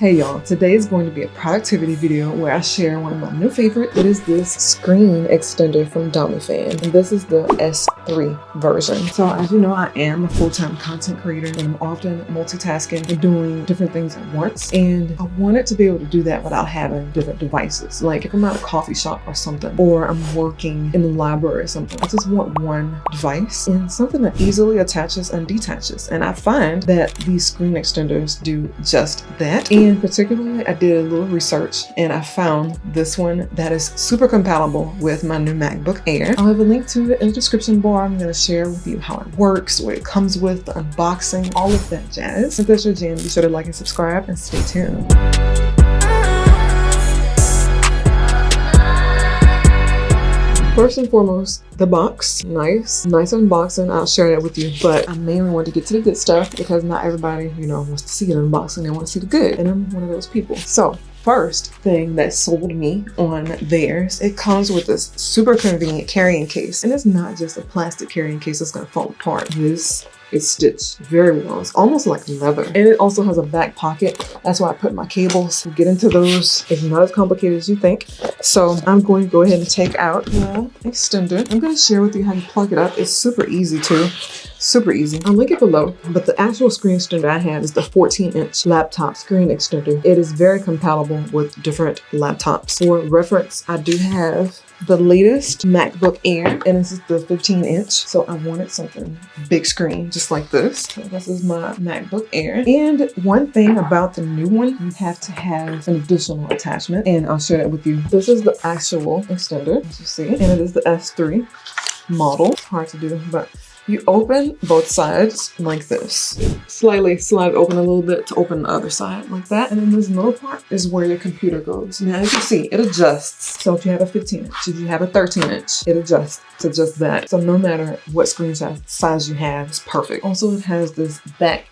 Hey y'all, today is going to be a productivity video where I share one of my new favorites. It is this screen extender from Domyfan, and this is the S3 version. So as you know, I am a full-time content creator and I'm often multitasking and doing different things at once. And I wanted to be able to do that without having different devices. Like if I'm at a coffee shop or something, or I'm working in the library or something, I just want one device and something that easily attaches and detaches. And I find that these screen extenders do just that. And particularly, I did a little research and I found this one that is super compatible with my new MacBook Air. I'll have a link to it in the description bar. I'm going to share with you how it works, what it comes with, the unboxing, all of that jazz. If that's your jam, be sure to like and subscribe and stay tuned. First and foremost, the box. Nice unboxing. I'll share that with you, but I mainly want to get to the good stuff because not everybody, wants to see an unboxing. They want to see the good, and I'm one of those people. So first thing that sold me on theirs, it comes with this super convenient carrying case, and it's not just a plastic carrying case that's gonna fall apart. This is stitched very well. It's almost like leather. And it also has a back pocket. That's why I put my cables. We'll get into those. It's not as complicated as you think. So I'm going to go ahead and take out the extender. I'm going to share with you how you plug it up. It's super easy too. Super easy. I'll link it below, but the actual screen extender I have is the 14-inch laptop screen extender. It is very compatible with different laptops. For reference, I do have the latest MacBook Air, and this is the 15-inch. So I wanted something big screen, just like this. So this is my MacBook Air. And one thing about the new one, you have to have an additional attachment, and I'll share that with you. This is the actual extender, as you see, and it is the S3 model. It's hard to do, but you open both sides like this. Slightly slide it open a little bit to open the other side like that. And then this middle part is where your computer goes. Now, as you see, it adjusts. So if you have a 15-inch, if you have a 13-inch, it adjusts to just that. So no matter what screen size you have, it's perfect. Also, it has this back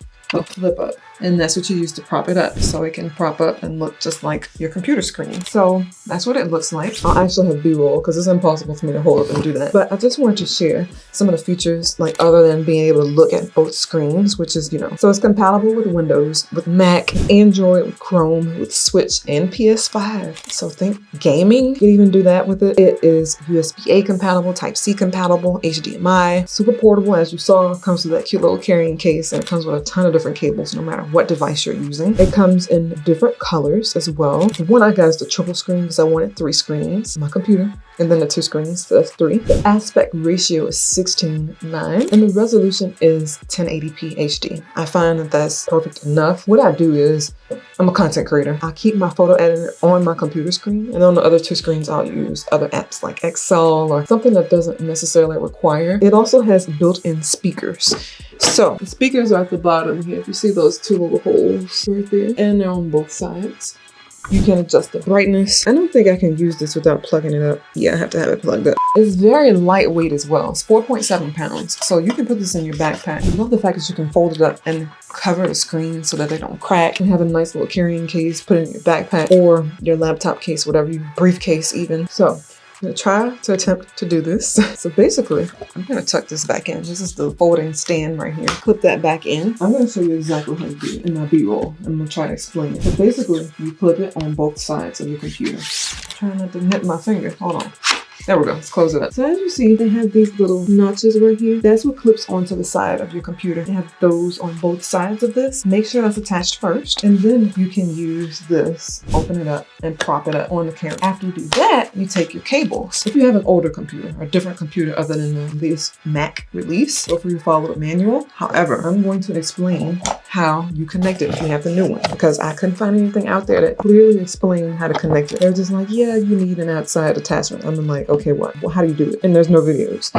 flip up, and that's what you use to prop it up, so it can prop up and look just like your computer screen. So that's what it looks like. I'll actually have B-roll because it's impossible for me to hold up and do that, but I just wanted to share some of the features, like other than being able to look at both screens, which is, so it's compatible with Windows, with Mac, Android, with Chrome, with Switch, and PS5. So think gaming, you can even do that with it. It is USB-A compatible, Type-C compatible, HDMI, super portable. As you saw, it comes with that cute little carrying case, and it comes with a ton of different cables no matter what device you're using. It comes in different colors as well. The one I got is the triple screen because I wanted 3 screens, my computer, and then the 2 screens, so that's 3. The aspect ratio is 16:9, and the resolution is 1080p HD. I find that that's perfect enough. What I do is, I'm a content creator. I keep my photo editor on my computer screen, and on the other 2 screens, I'll use other apps like Excel or something that doesn't necessarily require. It also has built-in speakers. So the speakers are at the bottom here. If you see those 2 little holes right there, and they're on both sides. You can adjust the brightness. I don't think I can use this without plugging it up. Yeah, I have to have it plugged up. It's very lightweight as well. It's 4.7 pounds. So you can put this in your backpack. I love the fact that you can fold it up and cover the screen so that they don't crack, and have a nice little carrying case, put it in your backpack or your laptop case, whatever, your briefcase even. So I'm gonna try to attempt to do this. So basically, I'm gonna tuck this back in. This is the folding stand right here. Clip that back in. I'm gonna show you exactly how to do it in my B-roll. I'm gonna try to explain it. So basically, you clip it on both sides of your computer. I'm trying not to hit my finger. Hold on. There we go. Let's close it up. So as you see, they have these little notches right here. That's what clips onto the side of your computer. They have those on both sides of this. Make sure that's attached first, and then you can use this, open it up, and prop it up on the camera. After you do that, you take your cables. If you have an older computer or a different computer other than the latest Mac release, feel free to follow the manual. However, I'm going to explain how you connect it if you have the new one, because I couldn't find anything out there that clearly explained how to connect it. They're just like, yeah, you need an outside attachment. I'm like, okay, what? Well, how do you do it? And there's no videos.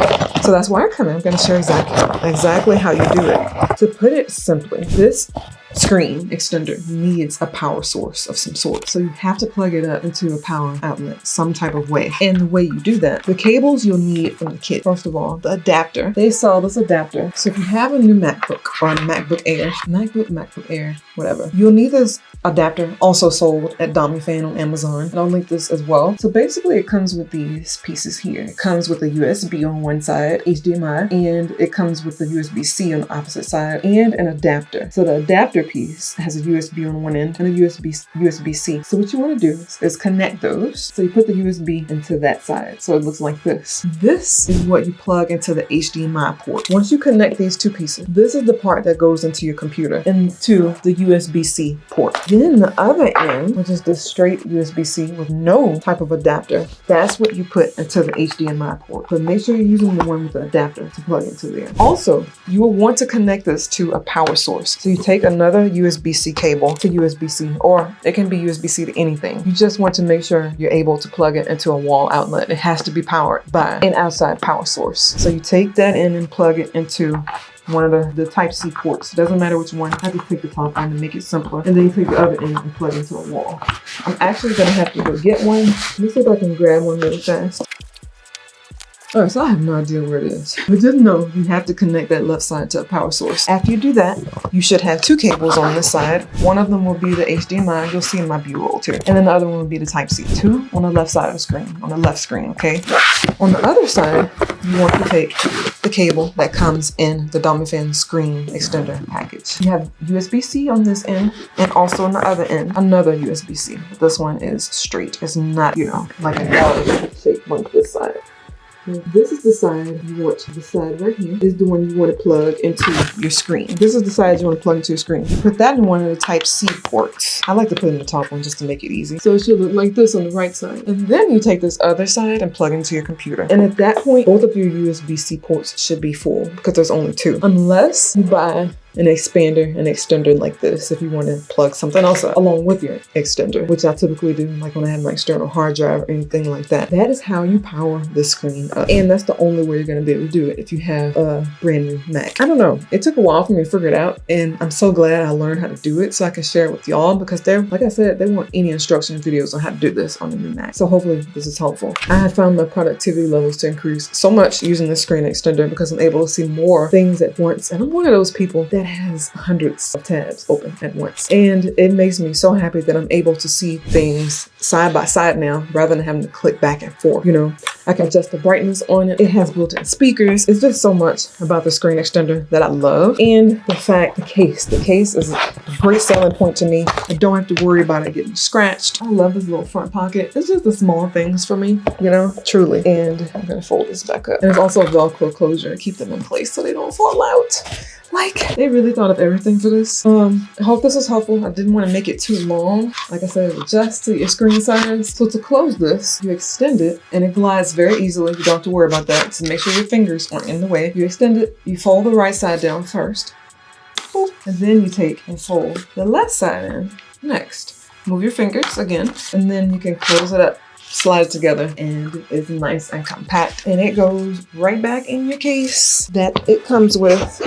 So that's why I'm going to share exactly how you do it. To put it simply, this screen extender needs a power source of some sort. So you have to plug it up into a power outlet some type of way. And the way you do that, the cables you'll need from the kit. First of all, the adapter. They sell this adapter. So if you have a new MacBook or a MacBook Air, whatever, you'll need this adapter, also sold at Domyfan on Amazon. And I'll link this as well. So basically it comes with these pieces here. It comes with a USB on one side, HDMI, and it comes with the USB-C on the opposite side, and an adapter. So the adapter piece has a USB on one end and a USB-C. So what you want to do is connect those. So you put the USB into that side. So it looks like this. This is what you plug into the HDMI port. Once you connect these two pieces, this is the part that goes into your computer, into the USB-C port. Then the other end, which is the straight USB-C with no type of adapter, that's what you put into the HDMI port. But make sure you're using the one with the adapter to plug into there. Also, you will want to connect this to a power source. So you take another USB-C cable to USB-C, or it can be USB-C to anything. You just want to make sure you're able to plug it into a wall outlet. It has to be powered by an outside power source. So you take that in and plug it into one of the Type-C ports. It doesn't matter which one. I just take the top one to make it simpler. And then you take the other end and plug into a wall. I'm actually gonna have to go get one. Let me see if I can grab one really fast. All right, so I have no idea where it is. But just know you have to connect that left side to a power source. After you do that, you should have two cables on this side. One of them will be the HDMI, you'll see in my view roll too. And then the other one will be the Type-C. Two on the left side of the screen, on the left screen, okay? On the other side, you want to take the cable that comes in the Domyfan screen extender package. You have USB-C on this end, and also on the other end, another USB-C. This one is straight. It's not, like a dollar shaped one this side. Now, this is the side you want. The side right here is the one you want to plug into your screen. This is the side you want to plug into your screen. You put that in one of the Type-C ports. I like to put in the top one just to make it easy. So it should look like this on the right side. And then you take this other side and plug into your computer. And at that point, both of your USB-C ports should be full because there's only two. Unless you buy an extender like this if you want to plug something else up along with your extender, which I typically do like when I have my external hard drive or anything like that. That is how you power this screen up. And that's the only way you're going to be able to do it if you have a brand new Mac. I don't know. It took a while for me to figure it out, and I'm so glad I learned how to do it so I can share it with y'all, because like I said, there weren't any instruction videos on how to do this on the new Mac. So hopefully this is helpful. I have found my productivity levels to increase so much using this screen extender because I'm able to see more things at once. And I'm one of those people that has hundreds of tabs open at once. And it makes me so happy that I'm able to see things side by side now rather than having to click back and forth. I can adjust the brightness on it. It has built-in speakers. It's just so much about the screen extender that I love. And the case is a great selling point to me. I don't have to worry about it getting scratched. I love this little front pocket. It's just the small things for me, truly. And I'm gonna fold this back up. And it's also a Velcro closure to keep them in place so they don't fall out. Like, they really thought of everything for this. I hope this was helpful. I didn't want to make it too long. Like I said, adjust to your screen size. So to close this, you extend it and it glides very easily. You don't have to worry about that. So make sure your fingers aren't in the way. You extend it, you fold the right side down first. And then you take and fold the left side in next. Move your fingers again, and then you can close it up. Slide it together, and it's nice and compact, and it goes right back in your case that it comes with.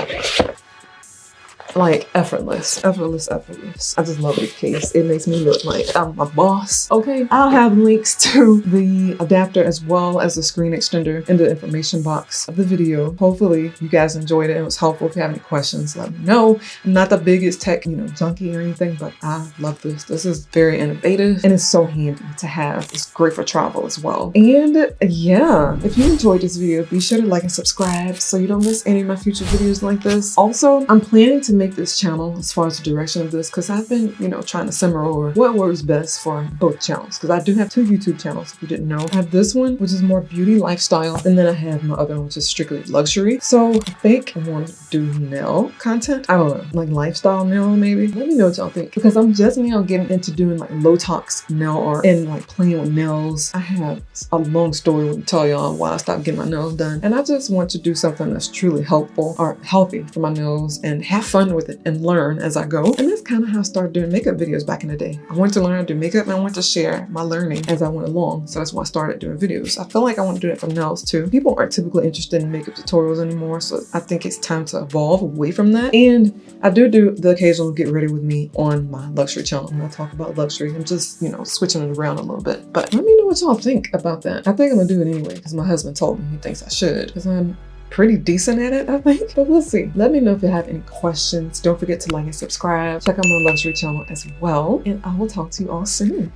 Like effortless. I just love this case. It makes me look like I'm a boss. Okay, I'll have links to the adapter as well as the screen extender in the information box of the video. Hopefully you guys enjoyed it and it was helpful. If you have any questions, let me know. I'm not the biggest tech, junkie or anything, but I love this. This is very innovative and it's so handy to have. It's great for travel as well. And yeah, if you enjoyed this video, be sure to like and subscribe so you don't miss any of my future videos like this. Also, I'm planning to make this channel as far as the direction of this, because I've been trying to simmer over what works best for both channels, because I do have two YouTube channels if you didn't know. I have this one, which is more beauty lifestyle, and then I have my other one, which is strictly luxury. So I think I want to do nail content. I don't know, like lifestyle nail maybe. Let me know what y'all think, because I'm just now getting into doing like low tox nail art and like playing with nails. I have a long story to tell y'all why I stopped getting my nails done, and I just want to do something that's truly helpful or healthy for my nails and have fun with it and learn as I go. And that's kind of how I started doing makeup videos back in the day. I wanted to learn how to do makeup and I wanted to share my learning as I went along. So that's why I started doing videos. I feel like I want to do that for nails too. People aren't typically interested in makeup tutorials anymore, so I think it's time to evolve away from that. And I do the occasional get ready with me on my luxury channel. When I talk about luxury, I'm just, switching it around a little bit. But let me know what y'all think about that. I think I'm gonna do it anyway because my husband told me he thinks I should, because I'm pretty decent at it, I think, but we'll see. Let me know if you have any questions. Don't forget to like and subscribe. Check out my luxury channel as well, and I will talk to you all soon.